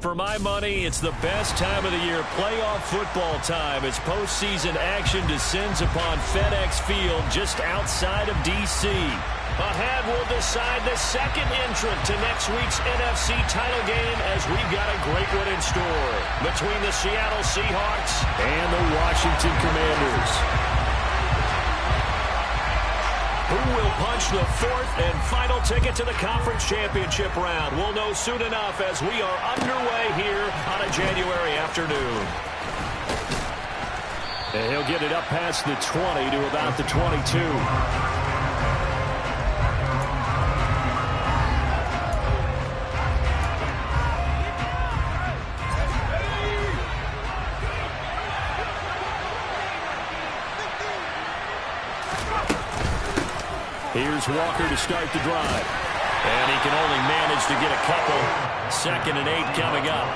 For my money, it's the best time of the year, playoff football time, as postseason action descends upon FedEx Field just outside of D.C. Ahead, we'll decide the second entrant to next week's NFC title game, as we've got a great one in store between the Seattle Seahawks and the Washington Commanders. Who will punch the fourth and final ticket to the conference championship round? We'll know soon enough as we are underway here on a January afternoon. And he'll get it up past the 20 to about the 22. Here's Walker to start the drive. And he can only manage to get a couple. 2nd and 8 coming up.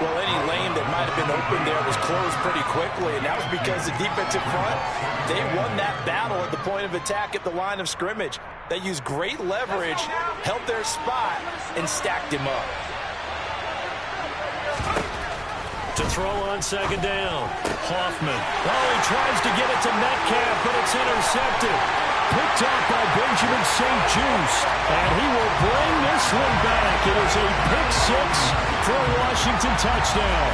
Well, any lane that might have been open there was closed pretty quickly, and that was because the defensive front, they won that battle at the point of attack at the line of scrimmage. They used great leverage, held their spot, and stacked him up. To throw on 2nd down. Hoffman. Oh, he tries to get it to Metcalf, but it's intercepted. Picked up by Benjamin St-Juste. And he will bring this one back. It is a pick 6 for a Washington touchdown.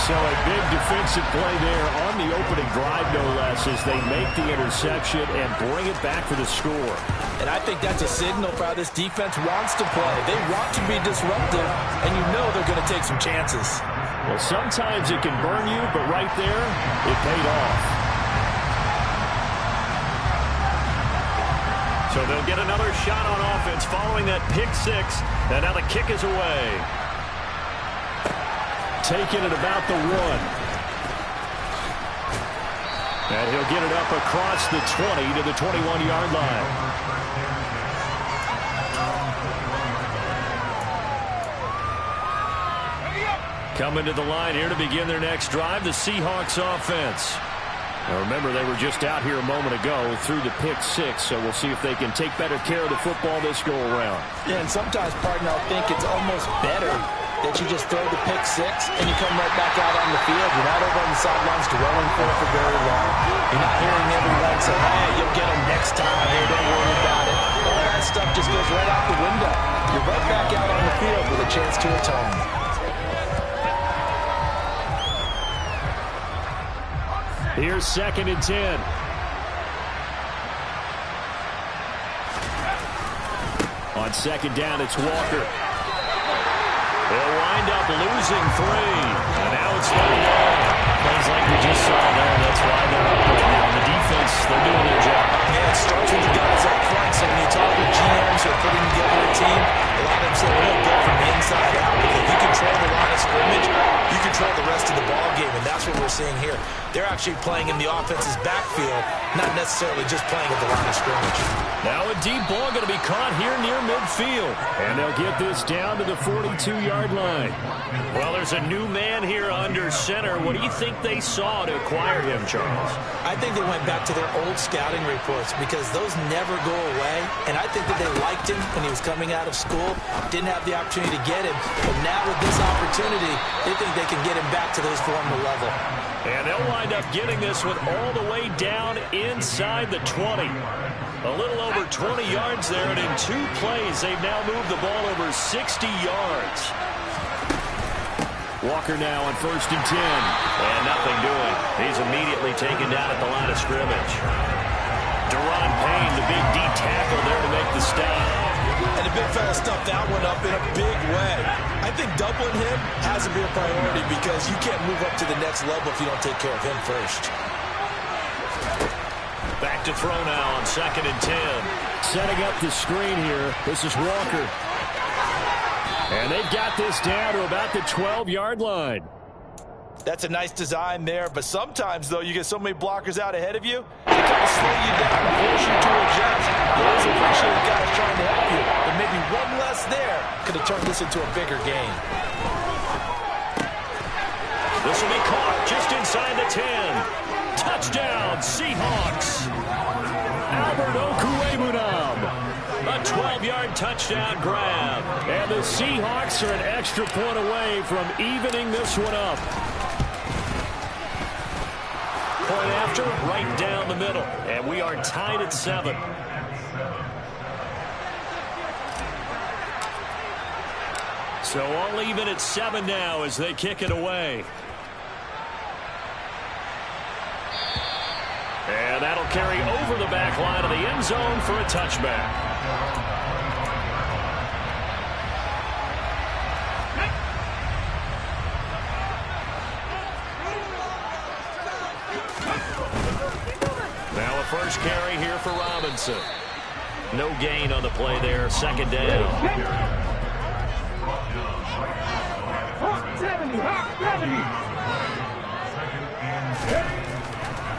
So a big defensive play there on the opening drive, no less, as they make the interception and bring it back for the score. And I think that's a signal for how this defense wants to play. They want to be disruptive, and you know they're going to take some chances. Well, sometimes it can burn you, but right there, it paid off. So they'll get another shot on offense following that pick 6, and now the kick is away. Taking it about the 1. And he'll get it up across the 20 to the 21-yard line. Coming to the line here to begin their next drive, the Seahawks offense. Now remember, they were just out here a moment ago through the pick 6, so we'll see if they can take better care of the football this go-around. Yeah, and sometimes, partner, I think it's almost better that you just throw the pick 6 and you come right back out on the field. You're not over on the sidelines dwelling for it for very long. You're not hearing everyone say, hey, you'll get them next time. Hey, don't worry about it. All that stuff just goes right out the window. You're right back out on the field with a chance to atone. Here's 2nd and 10. On 2nd down, it's Walker. They'll wind up losing 3. And now it's 3rd down. Plays like we just saw there. That's why they're up right now. The defense, they're doing their job. Yeah, it starts with the guys up front. So when you talk with GMs who are putting together a team, a lot of them say, we'll go from the inside out. If you control the line of scrimmage, you control the rest of the ball game, and that's what we're seeing here. They're actually playing in the offense's backfield, not necessarily just playing at the line of scrimmage. Now a deep ball going to be caught here near midfield. And they'll get this down to the 42-yard line. Well, there's a new man here under center. What do you think they saw to acquire him, Charles? I think they went back to their old scouting reports because those never go away. And I think that they liked him when he was coming out of school. Didn't have the opportunity to get him. But now with this opportunity, they think they can get him back to his former level. And they'll wind up getting this one all the way down inside the 20. A little over 20 yards there, and in 2 plays, they've now moved the ball over 60 yards. Walker now on 1st and 10. And nothing doing. He's immediately taken down at the line of scrimmage. Deron Payne, the big D tackle there to make the stop. And the big fella stuffed that one up in a big way. I think doubling him has to be a priority because you can't move up to the next level if you don't take care of him first. Back to throw now on 2nd and 10. Setting up the screen here. This is Walker. And they've got this down to about the 12-yard line. That's a nice design there, but sometimes, though, you get so many blockers out ahead of you, they kind of slow you down and force you to adjust. You always appreciate the guys trying to help you, but maybe one less there could have turned this into a bigger game. This will be caught just inside the 10. Touchdown, Seahawks. Albert Okwuegbunam. A 12-yard touchdown grab. And the Seahawks are an extra point away from evening this one up. Point after, right down the middle. And we are tied at 7. So all even at 7 now as they kick it away. And that'll carry over the back line of the end zone for a touchback. Now a first carry here for Robinson. No gain on the play there, second down.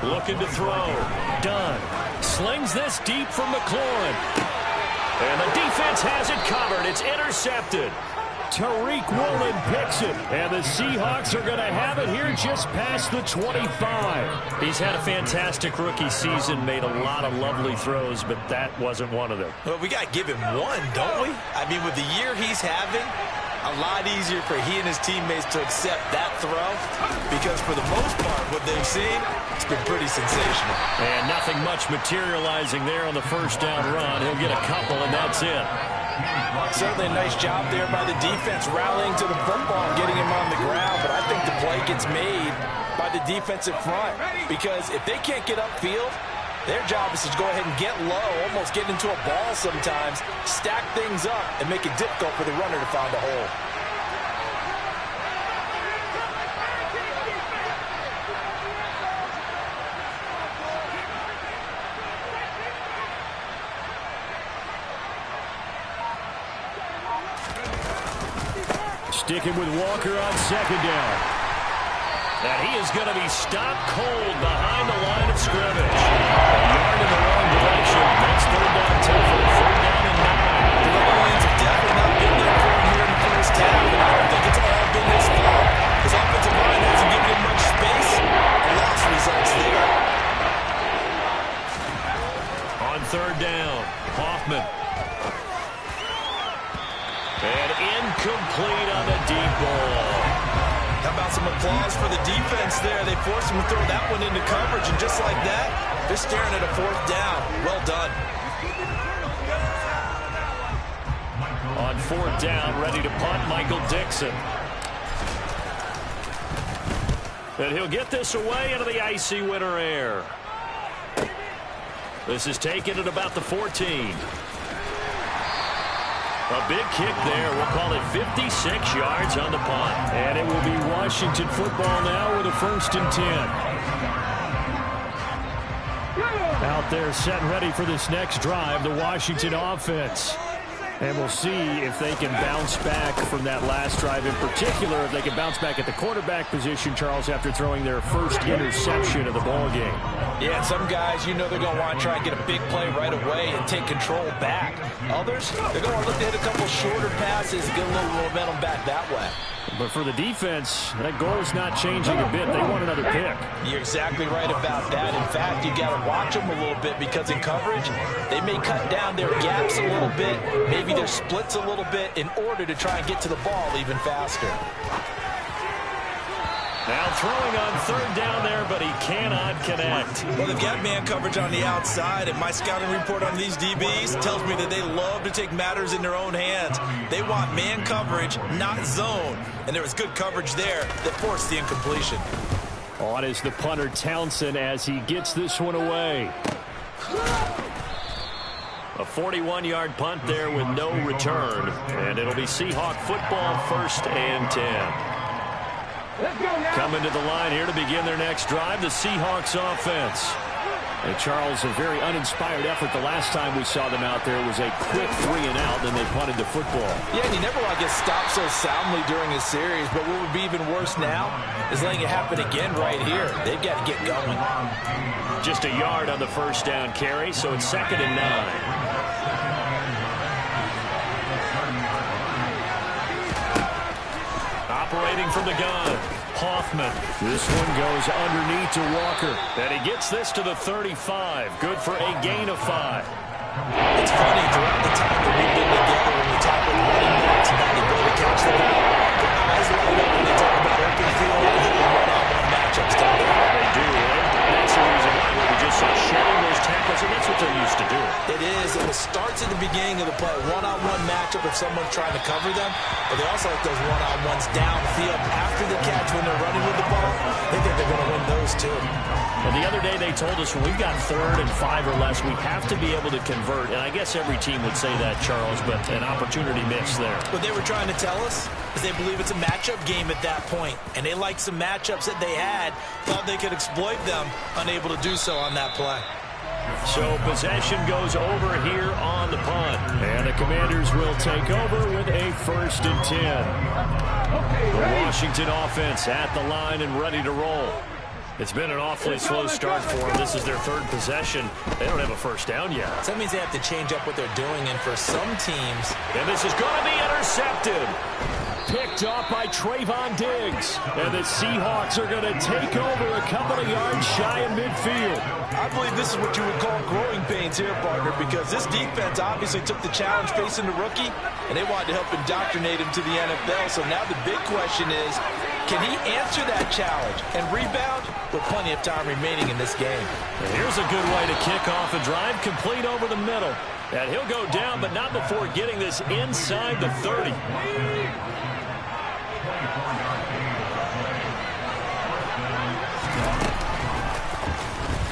Looking to throw. Dunn slings this deep from McLaurin. And the defense has it covered. It's intercepted. Tariq Woolen picks it. And the Seahawks are going to have it here just past the 25. He's had a fantastic rookie season, made a lot of lovely throws, but that wasn't one of them. Well, we got to give him one, don't we? I mean, with the year he's having, a lot easier for he and his teammates to accept that throw because for the most part, what they've seen, it's been pretty sensational. And nothing much materializing there on the first down run. He'll get a couple, and that's it. Certainly a nice job there by the defense rallying to the football and getting him on the ground, but I think the play gets made by the defensive front because if they can't get upfield, their job is to go ahead and get low, almost get into a ball sometimes, stack things up, and make it difficult for the runner to find a hole. Sticking with Walker on second down. And he is going to be stopped cold behind the line of scrimmage. A yard in the wrong direction. That's third down tougher. Third down and 9. The Lions have definitely not been there for him here in the first half, and I don't think it's all been his fault. His offensive line hasn't given him much space. A loss results there. On third down, Hoffman. And incomplete on the deep ball. How about some applause for the defense there? They forced him to throw that one into coverage, and just like that, they're staring at a fourth down. Well done. On fourth down, ready to punt, Michael Dixon. And he'll get this away into the icy winter air. This is taken at about the 14. A big kick there. We'll call it 56 yards on the punt. And it will be Washington football now with a 1st and 10. Out there set and ready for this next drive, the Washington offense. And we'll see if they can bounce back from that last drive in particular, if they can bounce back at the quarterback position, Charles, after throwing their first interception of the ball game. Yeah, some guys, you know they're going to want to try and get a big play right away and take control back. Others, they're going to look to hit a couple shorter passes, get a little momentum back that way. But for the defense, that goal is not changing a bit. They want another pick. You're exactly right about that. In fact, you got to watch them a little bit because in coverage, they may cut down their gaps a little bit, maybe their splits a little bit in order to try and get to the ball even faster. Now throwing on third down there, but he cannot connect. Well, they've got man coverage on the outside, and my scouting report on these DBs tells me that they love to take matters in their own hands. They want man coverage, not zone. And there was good coverage there that forced the incompletion. On is the punter Townsend as he gets this one away. A 41-yard punt there with no return. And it'll be Seahawk football 1st and 10. Coming to the line here to begin their next drive, the Seahawks offense. And Charles, a very uninspired effort the last time we saw them out there. It was a quick 3-and-out, then they punted the football. Yeah, and he never gets stopped so soundly during his series, but what would be even worse now is letting it happen again right here. They've got to get going. Just a yard on the first down carry, so it's 2nd and 9. Operating from the gun, Hoffman. This one goes underneath to Walker. And he gets this to the 35. Good for a gain of 5. It's funny, throughout the time we've been together when we talk with running backs about the ability to catch the ball. Their eyes light up when they talk about open field and hitting one-on-one matchups, don't they? They do, and that's the reason why we just saw shedding those tackles, and that's what they're used to doing. It is, and it starts at the beginning of the play. One-on-one matchup if someone's trying to cover them, but they also like those one-on-ones downfield after the catch when they're running with the ball. They think they're going to win those too. Well, the other day they told us when we've got 3rd and 5 or less, we have to be able to convert, and I guess every team would say that, Charles, but an opportunity missed there. What they were trying to tell us is they believe it's a matchup game at that point, and they liked some matchups that they had, thought they could exploit them, unable to do so on that play. So possession goes over here on the punt, and the Commanders will take over with a 1st and 10. The Washington offense at the line and ready to roll. It's been an awfully slow start for them. This is their 3rd possession. They don't have a 1st down yet. So that means they have to change up what they're doing, and for some teams... And this is going to be intercepted. Picked off by Trayvon Diggs. And the Seahawks are going to take over a couple of yards shy of midfield. I believe this is what you would call growing pains here, partner, because this defense obviously took the challenge facing the rookie, and they wanted to help indoctrinate him to the NFL. So now the big question is, can he answer that challenge and rebound with plenty of time remaining in this game? And here's a good way to kick off a drive, complete over the middle. And he'll go down, but not before getting this inside the 30.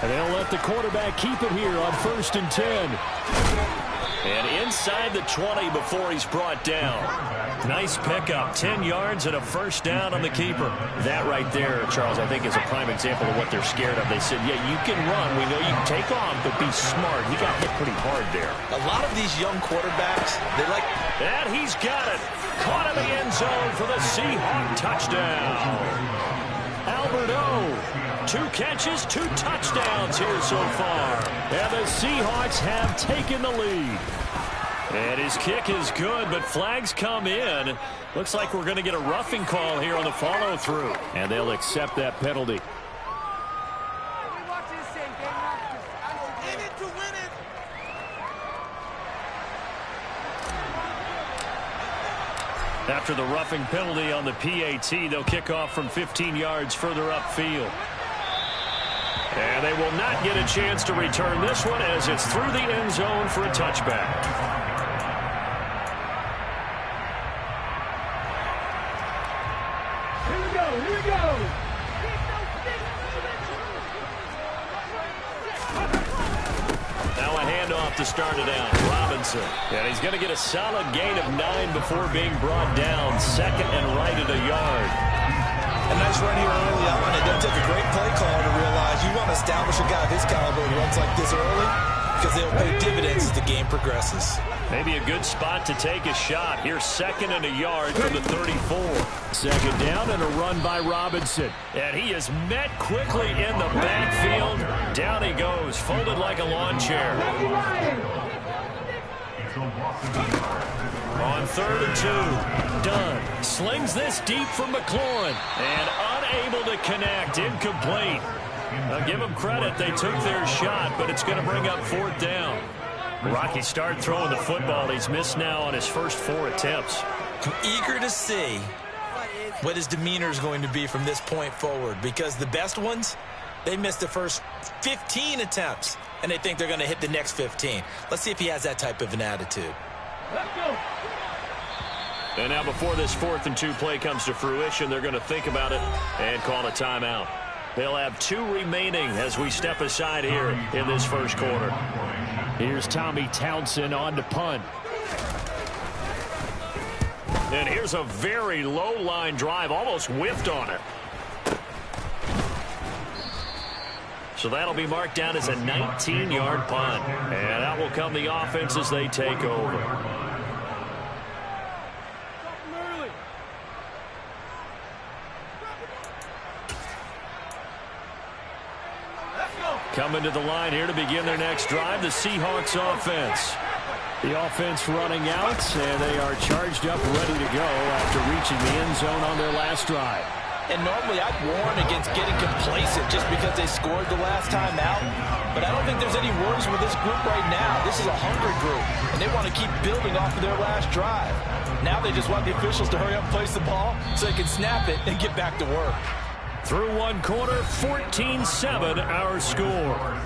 And they'll let the quarterback keep it here on 1st and 10. And inside the 20 before he's brought down. Nice pickup, 10 yards and a 1st down on the keeper. That right there, Charles, I think is a prime example of what they're scared of. They said, yeah, you can run. We know you can take off, but be smart. He got hit pretty hard there. A lot of these young quarterbacks, they like... And he's got it. Caught in the end zone for the Seahawk touchdown. Albert O. 2 catches, 2 touchdowns here so far. And the Seahawks have taken the lead. And his kick is good, but flags come in. Looks like we're going to get a roughing call here on the follow-through. And they'll accept that penalty. After the roughing penalty on the PAT, they'll kick off from 15 yards further upfield. And they will not get a chance to return this one as it's through the end zone for a touchback. Here we go. Now a handoff to start it out. Robinson. And he's going to get a solid gain of 9 before being brought down. 2nd and right at a yard. A nice run here early on. It doesn't take a great play call to realize you want to establish a guy of his caliber who runs like this early because they'll pay dividends as the game progresses. Maybe a good spot to take a shot. Here's 2nd and a yard from the 34. 2nd down and a run by Robinson. And he is met quickly in the backfield. Down he goes, folded like a lawn chair. On 3rd and 2, Dunn slings this deep from McLaurin and unable to connect, incomplete. Now give them credit, they took their shot, but it's going to bring up 4th down. Rocky start throwing the football. He's missed now on his first 4 attempts. I'm eager to see what his demeanor is going to be from this point forward, because the best ones, they missed the first 15 attempts, and they think they're going to hit the next 15. Let's see if he has that type of an attitude. Let's go. And now before this 4th and 2 play comes to fruition, they're going to think about it and call a timeout. They'll have 2 remaining as we step aside here in this first quarter. Here's Tommy Townsend on to punt. And here's a very low line drive, almost whiffed on it. So that'll be marked down as a 19-yard punt. And out will come the offense as they take over. Coming to the line here to begin their next drive, the Seahawks offense. The offense running out, and they are charged up, ready to go after reaching the end zone on their last drive. And normally I'd warn against getting complacent just because they scored the last time out. But I don't think there's any worries with this group right now. This is a hungry group, and they want to keep building off of their last drive. Now they just want the officials to hurry up and place the ball so they can snap it and get back to work. Through one quarter, 14-7 our score.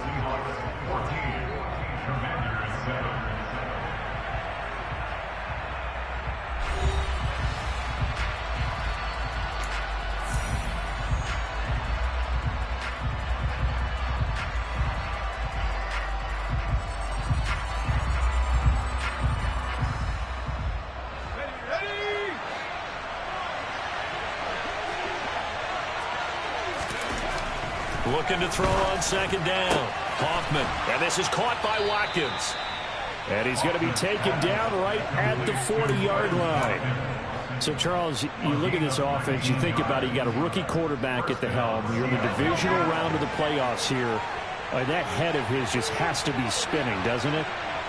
Looking to throw on second down. Hoffman. And this is caught by Watkins. And he's going to be taken down right at the 40-yard line. So, Charles, you look at this offense, you think about it, you got a rookie quarterback at the helm. You're in the divisional round of the playoffs here. That head of his just has to be spinning, doesn't it?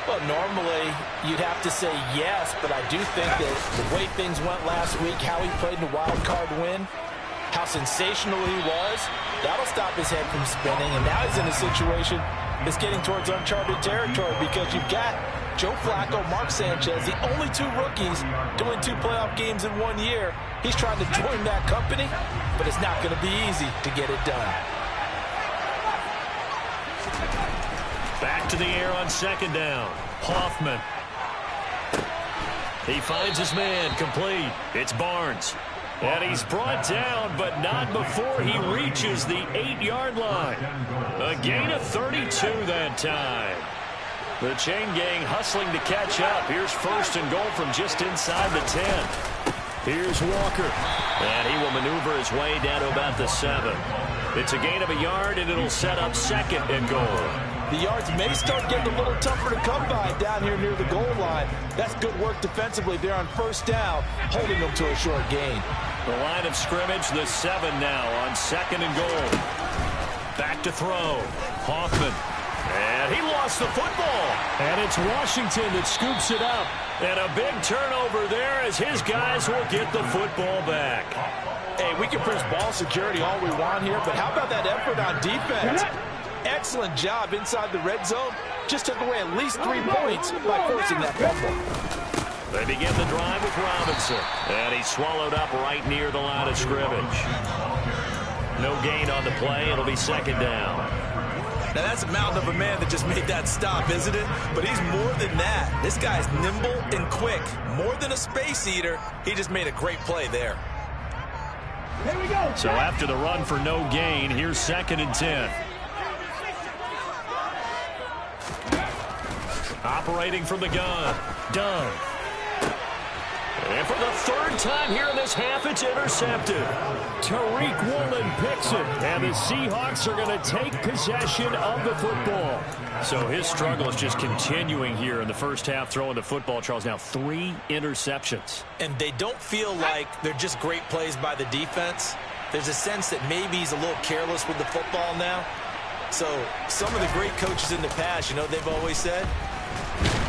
Well, normally you'd have to say yes, but I do think that the way things went last week, how he played in the wild card win, how sensational he was, that'll stop his head from spinning. And now he's in a situation that's getting towards uncharted territory because you've got Joe Flacco, Mark Sanchez, the only two rookies doing 2 playoff games in 1 year. He's trying to join that company, but it's not going to be easy to get it done. Back to the air on second down. Hoffman. He finds his man, complete. It's Barnes. And he's brought down, but not before he reaches the 8-yard line. A gain of 32 that time. The chain gang hustling to catch up. Here's first and goal from just inside the 10. Here's Walker. And he will maneuver his way down to about the 7. It's a gain of a yard, and it'll set up second and goal. The yards may start getting a little tougher to come by down here near the goal line. That's good work defensively there on first down, holding them to a short gain. The line of scrimmage, the 7 now on second and goal. Back to throw. Hoffman. And he lost the football. And it's Washington that scoops it up. And a big turnover there as his guys will get the football back. Hey, we can push ball security all we want here, but how about that effort on defense? Excellent job inside the red zone. Just took away at least 3 points by forcing that fumble. They begin the drive with Robinson. And he's swallowed up right near the line of scrimmage. No gain on the play. It'll be second down. Now, that's a mountain of a man that just made that stop, isn't it? But he's more than that. This guy's nimble and quick. More than a space eater, he just made a great play there. Here we go. So after the run for no gain, here's second and 10. Operating from the gun. Dunn. And for the 3rd time here in this half, it's intercepted. Tariq Woolen picks it. And the Seahawks are going to take possession of the football. So his struggle is just continuing here in the first half, throwing the football. Charles, now 3 interceptions. And they don't feel like they're just great plays by the defense. There's a sense that maybe he's a little careless with the football now. So some of the great coaches in the past, you know, they've always said,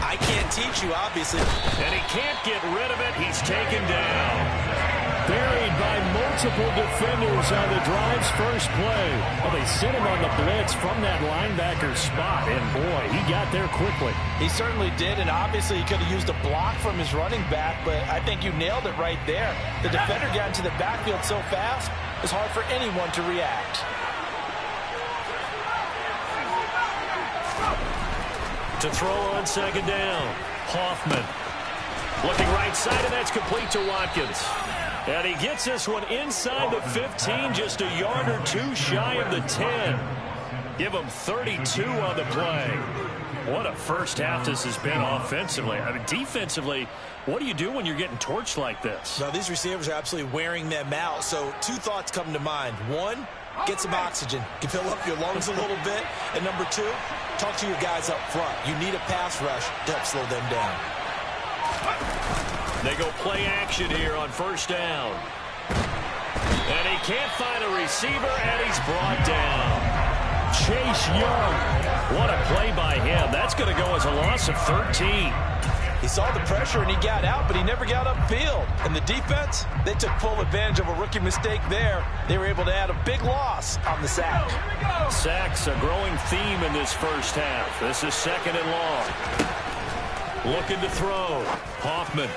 I can't teach you, obviously. And he can't get rid of it. He's taken down. Buried by multiple defenders on the drive's first play. Well, they sent him on the blitz from that linebacker spot. And, boy, he got there quickly. He certainly did, and obviously he could have used a block from his running back, but I think you nailed it right there. The defender got into the backfield so fast, it's hard for anyone to react. To throw on second down. Hoffman. Looking right side, and that's complete to Watkins. And he gets this one inside the 15, just a yard or 2 shy of the 10. Give him 32 on the play. What a first half this has been offensively. I mean, defensively, what do you do when you're getting torched like this? Now, these receivers are absolutely wearing them out. So 2 thoughts come to mind. 1, get some oxygen. You can fill up your lungs a little bit. And number 2, talk to your guys up front. You need a pass rush to help slow them down. They go play action here on first down. And he can't find a receiver, and he's brought down. Chase Young. What a play by him. That's going to go as a loss of 13. He saw the pressure and he got out, but he never got upfield. And the defense, they took full advantage of a rookie mistake there. They were able to add a big loss on the sack. Sacks a growing theme in this first half. This is 2nd and long. Looking to throw. Hoffman.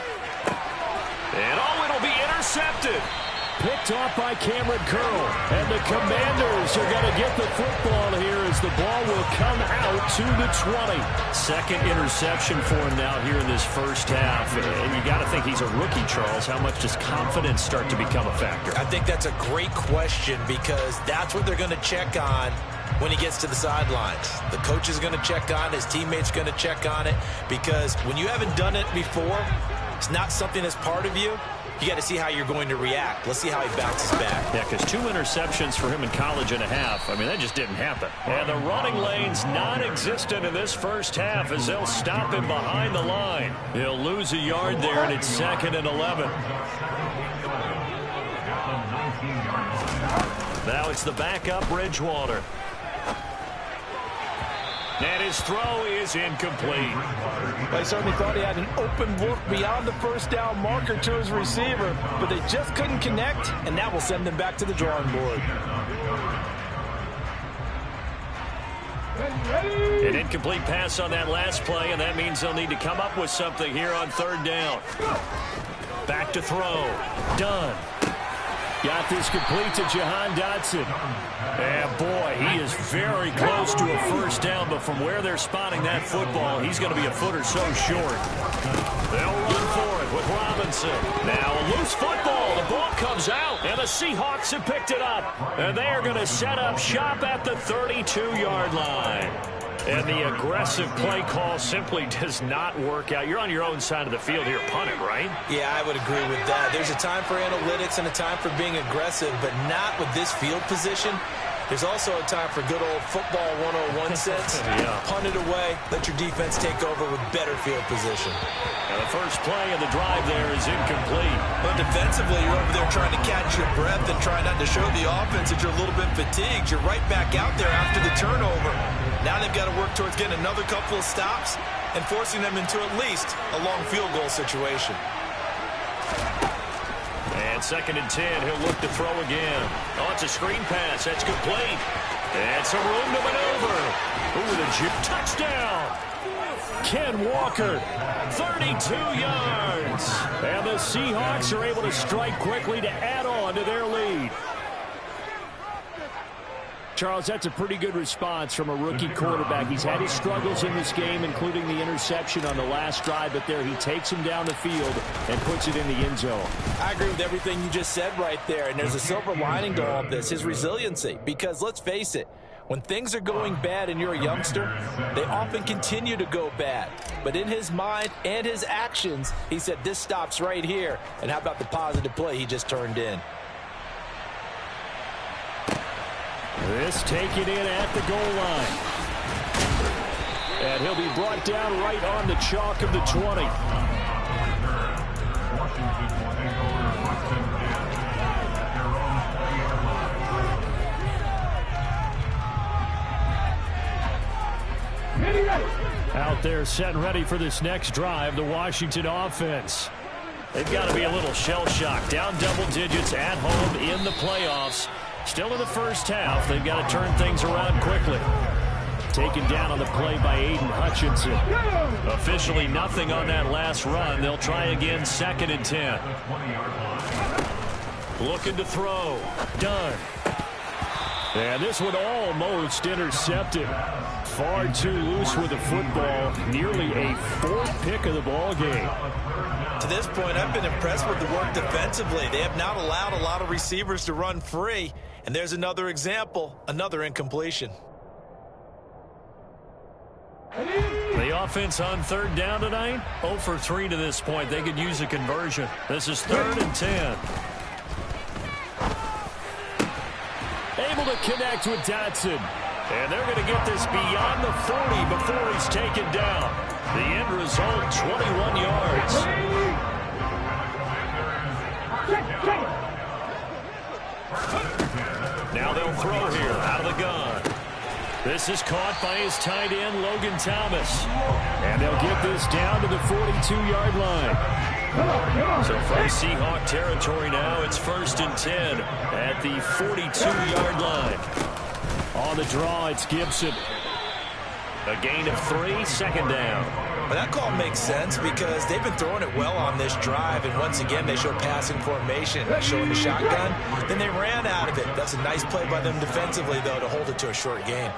And it'll be intercepted. Picked off by Cameron Curl. And the Commanders are going to get the football here as the ball will come out to the 20. 2nd interception for him now here in this first half. And you got to think he's a rookie, Charles. How much does confidence start to become a factor? I think that's a great question because that's what they're going to check on when he gets to the sidelines. The coach is going to check on it. His teammates are going to check on it because when you haven't done it before, it's not something that's part of you. You got to see how you're going to react. Let's see how he bounces back. Yeah, because 2 interceptions for him in college and a half. I mean, that just didn't happen. And the running lane's non-existent in this first half as they'll stop him behind the line. He'll lose a yard there, and it's 2nd and 11. Now it's the backup, Bridgewater. And his throw is incomplete. They certainly thought he had an open look beyond the first down marker to his receiver, but they just couldn't connect, and that will send them back to the drawing board. An incomplete pass on that last play, and that means they'll need to come up with something here on 3rd down. Back to throw. Done. Got this complete to Jahan Dotson. And boy, he is very close to a first down, but from where they're spotting that football, he's going to be a foot or so short. They'll run for it with Robinson. Now a loose football. The ball comes out, and the Seahawks have picked it up. And they are going to set up shop at the 32-yard line. And the aggressive play call simply does not work out. You're on your own side of the field here, punt it, right? Yeah, I would agree with that. There's a time for analytics and a time for being aggressive, but not with this field position. There's also a time for good old football 101 sense. Yeah. Punt it away, let your defense take over with better field position. And the first play of the drive there is incomplete. But defensively, you're over there trying to catch your breath and try not to show the offense that you're a little bit fatigued. You're right back out there after the turnover. Now they've got to work towards getting another couple of stops and forcing them into at least a long field goal situation. And 2nd and 10, he'll look to throw again. Oh, it's a screen pass. That's complete. And some room to maneuver. Ooh, the juke. Touchdown. Ken Walker, 32 yards. And the Seahawks are able to strike quickly to add on to their lead. Charles, that's a pretty good response from a rookie quarterback. He's had his struggles in this game, including the interception on the last drive, but there he takes him down the field and puts it in the end zone. I agree with everything you just said right there, and there's a silver lining to all of this, his resiliency, because let's face it, when things are going bad and you're a youngster, they often continue to go bad. But in his mind and his actions, he said, this stops right here. And how about the positive play he just turned in? This taken in at the goal line. And he'll be brought down right on the chalk of the 20. Out there set and ready for this next drive, the Washington offense. They've got to be a little shell-shocked. Down double digits at home in the playoffs. Still in the first half. They've got to turn things around quickly. Taken down on the play by Aiden Hutchinson. Officially nothing on that last run. They'll try again 2nd and 10. Looking to throw. Done. And this one almost intercepted. Far too loose with the football. Nearly a 4th pick of the ball game. To this point, I've been impressed with the work defensively. They have not allowed a lot of receivers to run free. And there's another example, another incompletion. The offense on 3rd down tonight, 0 for 3 to this point. They could use a conversion. This is 3rd and 10. Able to connect with Dotson. And they're going to get this beyond the 40 before he's taken down. The end result, 21 yards. Now they'll throw here out of the gun. This is caught by his tight end, Logan Thomas. And they'll get this down to the 42-yard line. So from Seahawk territory now, it's 1st and 10 at the 42-yard line. On the draw, it's Gibson. A gain of 3, 2nd down. Well, that call makes sense because they've been throwing it well on this drive, and once again they show passing formation, showing the shotgun. Then they ran out of it. That's a nice play by them defensively, though, to hold it to a short gain.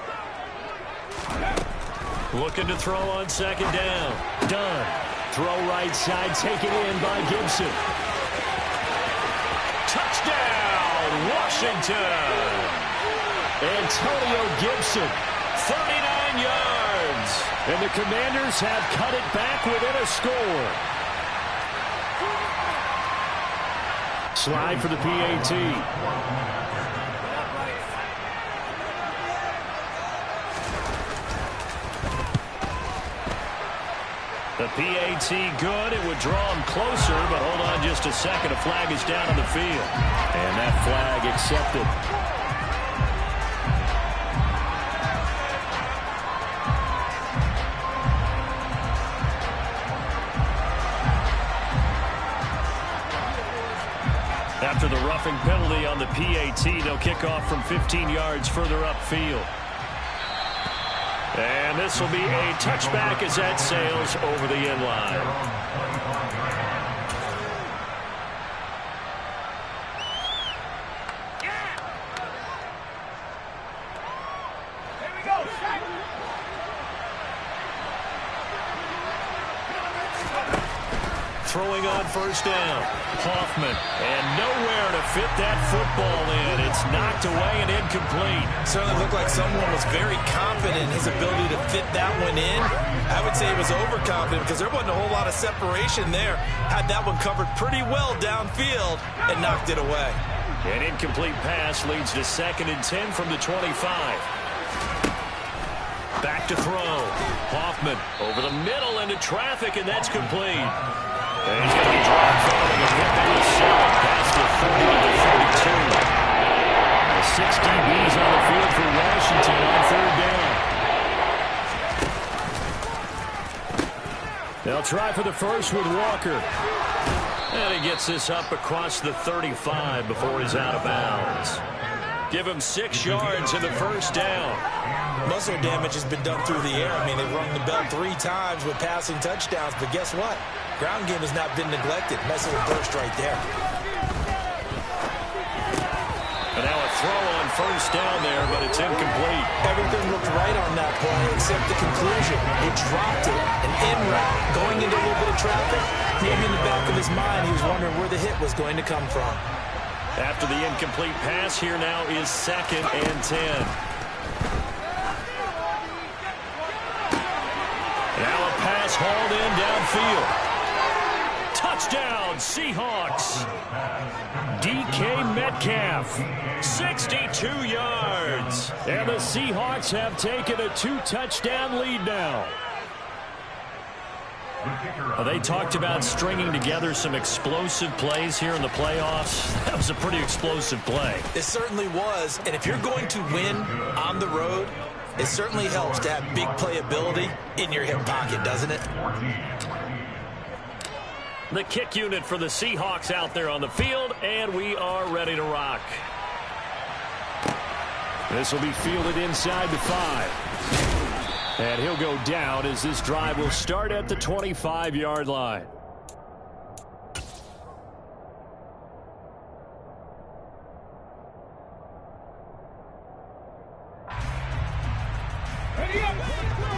Looking to throw on 2nd down. Done. Throw right side, taken in by Gibson. Touchdown, Washington! Antonio Gibson, 39 yards. And the Commanders have cut it back within a score. Slide for the PAT. The PAT good. It would draw him closer, but hold on just a second. A flag is down on the field. And that flag accepted. After the roughing penalty on the PAT, they'll kick off from 15 yards further upfield. And this will be a touchback as that sails over the end line. Here we go. Throwing on 1st down. Hoffman, and nowhere to fit that football in. It's knocked away and incomplete. Certainly looked like someone was very confident in his ability to fit that one in. I would say he was overconfident because there wasn't a whole lot of separation there. Had that one covered pretty well downfield and knocked it away. An incomplete pass leads to 2nd and 10 from the 25. Back to throw. Hoffman over the middle into traffic, and that's complete. And he's going to be dropped following a hit that was solid past the 30 to the 32. The 6 DBs on the field for Washington on 3rd down. They'll try for the first with Walker. And he gets this up across the 35 before he's out of bounds. Give him 6 yards in the 1st down. Muscle damage has been done through the air. I mean, they've rung the bell 3 times with passing touchdowns, but guess what? Ground game has not been neglected. Nice little burst right there. And now a throw on 1st down there, but it's incomplete. Everything looked right on that play except the conclusion. He dropped it, an in route, going into a little bit of traffic. Maybe in the back of his mind, he was wondering where the hit was going to come from. After the incomplete pass, here now is 2nd and 10. Now a pass hauled in downfield. Touchdown, Seahawks. DK Metcalf, 62 yards. And the Seahawks have taken a 2-touchdown lead now. They talked about stringing together some explosive plays here in the playoffs. That was a pretty explosive play. It certainly was. And if you're going to win on the road, it certainly helps to have big playability in your hip pocket, doesn't it? The kick unit for the Seahawks out there on the field, and we are ready to rock. This will be fielded inside the 5. And he'll go down as this drive will start at the 25-yard line.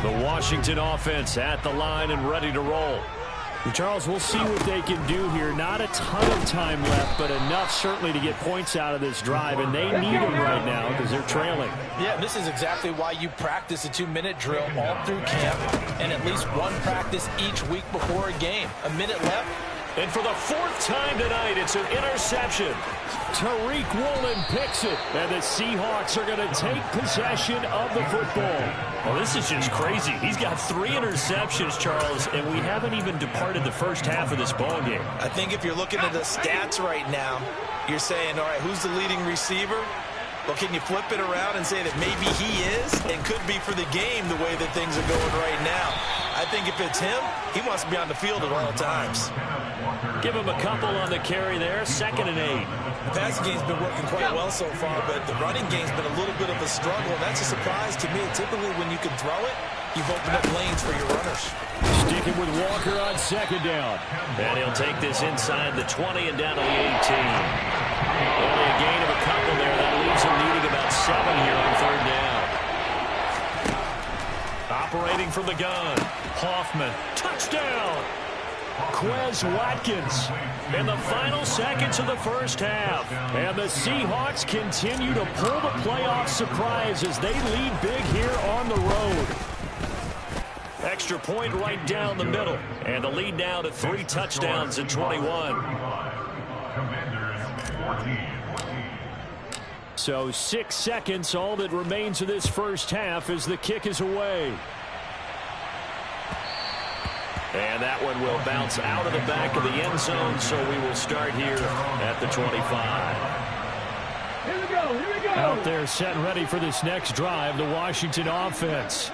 The Washington offense at the line and ready to roll. Charles, we'll see what they can do here. Not a ton of time left, but enough certainly to get points out of this drive, and they need them right now because they're trailing. Yeah, this is exactly why you practice a 2-minute drill all through camp and at least one practice each week before a game. A minute left. And for the 4th time tonight, it's an interception. Tariq Woolen picks it, and the Seahawks are going to take possession of the football. Well, this is just crazy. He's got 3 interceptions, Charles, and we haven't even departed the first half of this ball game. I think if you're looking at the stats right now, you're saying, all right, who's the leading receiver? Well, can you flip it around and say that maybe he is and could be for the game the way that things are going right now? I think if it's him, he wants to be on the field at all times. Give him a couple on the carry there, 2nd and 8. The passing game's been working quite well so far, but the running game's been a little bit of a struggle, and that's a surprise to me. Typically, when you can throw it, you've opened up lanes for your runners. Sticking with Walker on 2nd down. And he'll take this inside the 20 and down to the 18. Only a gain of a couple there. That leaves him needing about 7 here on 3rd down. Operating from the gun. Hoffman. Touchdown. Quez Watkins in the final seconds of the first half. And the Seahawks continue to pull the playoff surprise as they lead big here on the road. Extra point right down the middle. And the lead now to 3 touchdowns at 21. So 6 seconds, all that remains of this first half as the kick is away. And that one will bounce out of the back of the end zone, so we will start here at the 25. Here we go, here we go. Out there set ready for this next drive, the Washington offense.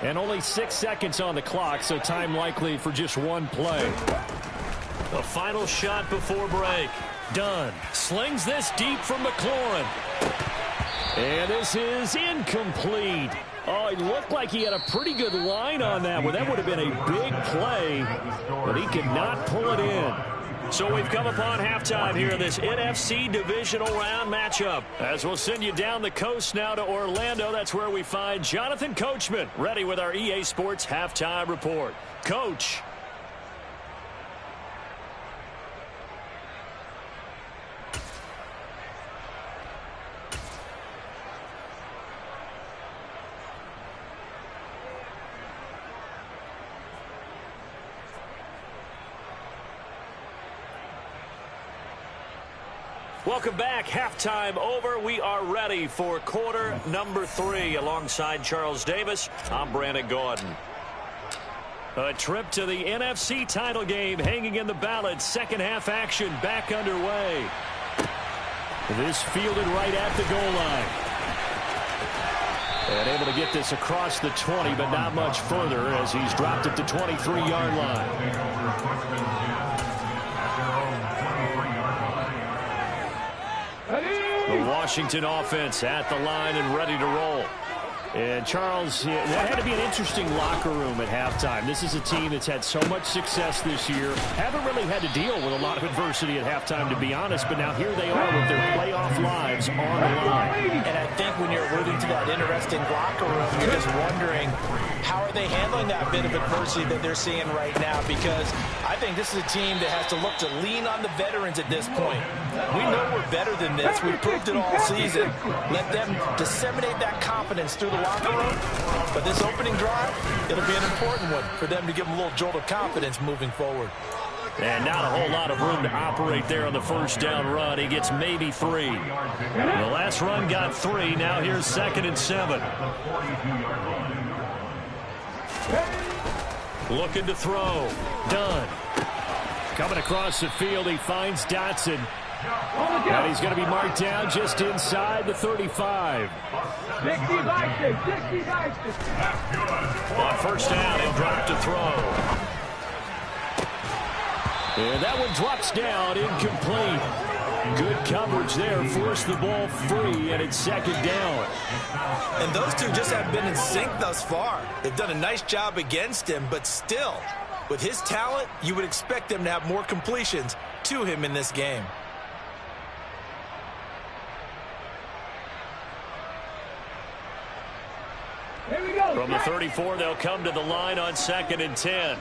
And only 6 seconds on the clock, so time likely for just one play. The final shot before break. Dunn slings this deep from McLaurin. And this is incomplete. Oh, it looked like he had a pretty good line on that one. That would have been a big play, but he could not pull it in. So we've come upon halftime here in this NFC divisional round matchup. As we'll send you down the coast now to Orlando, that's where we find Jonathan Coachman ready with our EA Sports halftime report. Coach. Welcome back. Halftime over. We are ready for quarter number 3. Alongside Charles Davis, I'm Brandon Gordon. A trip to the NFC title game hanging in the balance. Second half action back underway. This fielded right at the goal line. And able to get this across the 20, but not much further as he's dropped at the 23-yard line. The Washington offense at the line and ready to roll. And Charles, that had to be an interesting locker room at halftime. This is a team that's had so much success this year. Haven't really had to deal with a lot of adversity at halftime, to be honest. But now here they are with their playoff lives on the line. And I think when you're alluding to that interesting locker room, you're just wondering, how are they handling that bit of adversity that they're seeing right now? Because I think this is a team that has to look to lean on the veterans at this point. We know we're better than this. We've proved it all season. Let them disseminate that confidence through the locker room. But this opening drive, it'll be an important one for them to give them a little jolt of confidence moving forward. And not a whole lot of room to operate there on the first down run. He gets maybe 3. The last run got 3. Now here's 2nd and 7. Looking to throw. Dunn. Coming across the field, he finds Dotson. And he's going to be marked down just inside the 35. 60 Vikings, 60 Vikings. On first down, he'll drop to throw. And that one drops down, incomplete. Good coverage there, forced the ball free, and it's 2nd down. And those two just have been in sync thus far. They've done a nice job against him, but still, with his talent, you would expect them to have more completions to him in this game. Here we go. From the 34, they'll come to the line on 2nd and 10.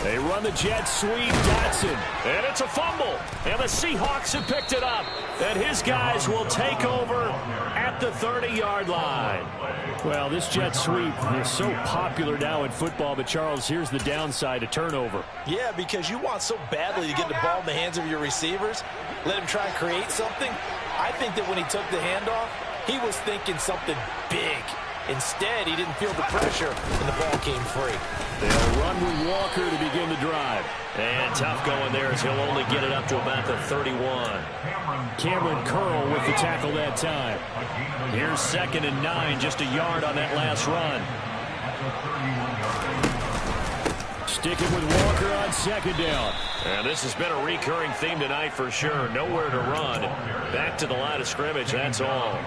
They run the jet sweep, Dotson, and it's a fumble. And the Seahawks have picked it up. And his guys will take over at the 30-yard line. Well, this jet sweep is so popular now in football, but Charles, here's the downside, a turnover. Yeah, because you want so badly to get the ball in the hands of your receivers, let him try and create something. I think that when he took the handoff, he was thinking something big. Instead, he didn't feel the pressure, and the ball came free. They'll run with Walker to begin the drive. And tough going there as he'll only get it up to about the 31. Cameron Curl with the tackle that time. Here's 2nd and 9, just a yard on that last run. Sticking with Walker on 2nd down. And this has been a recurring theme tonight for sure. Nowhere to run. Back to the line of scrimmage, that's all.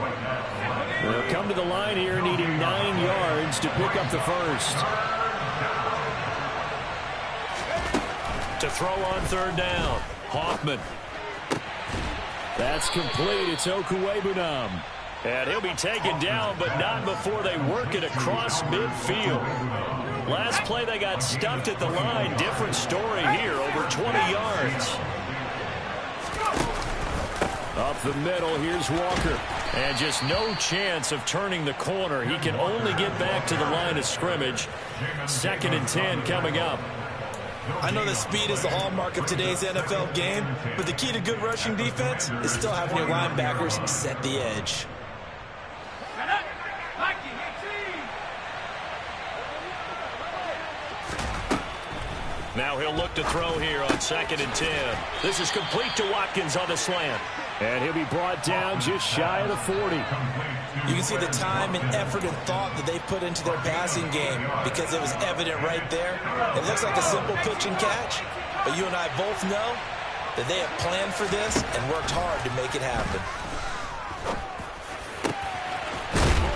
They'll come to the line here needing 9 yards to pick up the first. To throw on 3rd down. Hoffman. That's complete. It's Okuwebunam. And he'll be taken down, but not before they work it across midfield. Last play they got stuffed at the line. Different story here, over 20 yards. Up the middle, here's Walker. And just no chance of turning the corner. He can only get back to the line of scrimmage. 2nd and 10 coming up. I know that speed is the hallmark of today's NFL game, but the key to good rushing defense is still having your linebackers set the edge. Now he'll look to throw here on 2nd and 10. This is complete to Watkins on the slant. And he'll be brought down just shy of the 40. You can see the time and effort and thought that they put into their passing game because it was evident right there. It looks like a simple pitch and catch, but you and I both know that they have planned for this and worked hard to make it happen.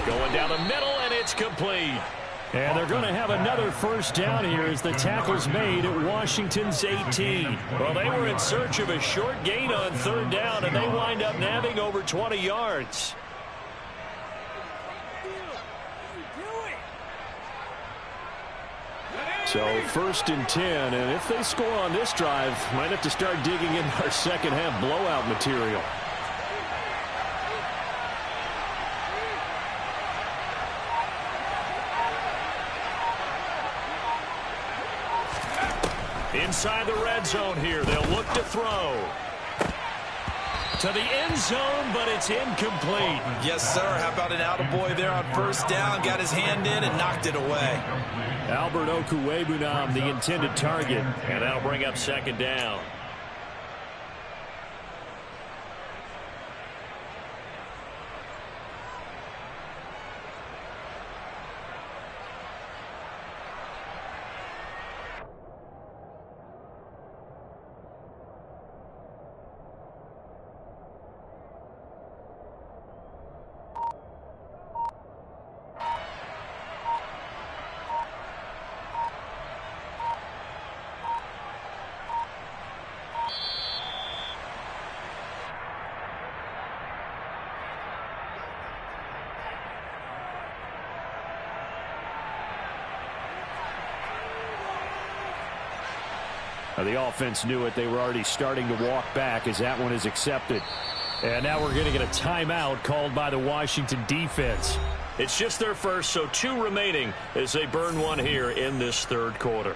Going down the middle, and it's complete. And they're going to have another first down here as the tackle's made at Washington's 18. Well, they were in search of a short gain on 3rd down, and they wind up nabbing over 20 yards. So 1st and 10, and if they score on this drive, might have to start digging in our second half blowout material. Inside the red zone here, they'll look to throw. To the end zone, but it's incomplete. Yes, sir. How about an attaboy there on 1st down? Got his hand in and knocked it away. Albert Okuwebunam, the intended target. And that'll bring up 2nd down. The offense knew it. They were already starting to walk back as that one is accepted. And now we're going to get a timeout called by the Washington defense. It's just their first, so 2 remaining as they burn one here in this 3rd quarter.